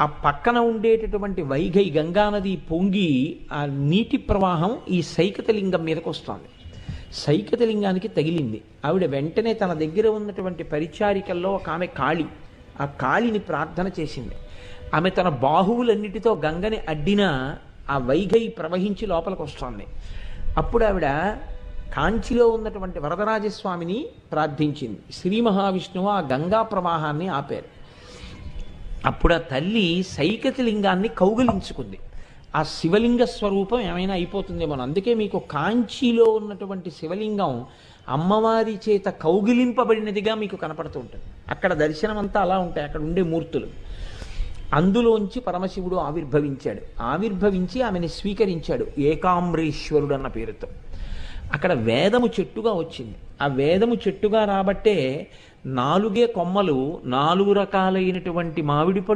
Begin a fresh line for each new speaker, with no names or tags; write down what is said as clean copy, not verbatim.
ఆ పక్కన ఉండేటటువంటి వైఘై గంగానది పొంగి ఆ నీటి ప్రవాహం ఈ సైకతలింగం మీదకి వస్తుంది. సైకతలింగానికి తగిలింది. ఆవిడ వెంటనే తన దగ్గర ఉన్నటువంటి పరిచారికల్లో ఒక ఆమె కాళి, ఆ కాళిని ప్రార్థన చేసింది. ఆమె తన బాహువులన్నిటితో గంగని అడ్డినా ఆ వైఘై ప్రవహించి లోపలికి వస్తుంది. అప్పుడు ఆవిడ కాంచిలో ఉన్నటువంటి వరదరాజస్వామిని ప్రార్థించింది. శ్రీ మహావిష్ణువు ఆ గంగా ప్రవాహాన్ని ఆపారు. అప్పుడు ఆ తల్లి సైకతలింగాన్ని కౌగిలించుకుంది. ఆ శివలింగ స్వరూపం ఏమైనా అయిపోతుందేమో. అందుకే మీకు కాంచీలో ఉన్నటువంటి శివలింగం అమ్మవారి చేత కౌగిలింపబడినదిగా మీకు కనపడుతూ ఉంటుంది. అక్కడ దర్శనం అంతా అలా ఉంటాయి, అక్కడ ఉండే మూర్తులు. అందులోంచి పరమశివుడు ఆవిర్భవించాడు. ఆవిర్భవించి ఆమెని స్వీకరించాడు ఏకాంబరేశ్వరుడు అన్న పేరుతో. అక్కడ వేదము చెట్టుగా వచ్చింది. ఆ వేదము చెట్టుగా రాబట్టే 4 కొమ్మలు 4 రకాలైనటువంటి మామిడి పళ్ళు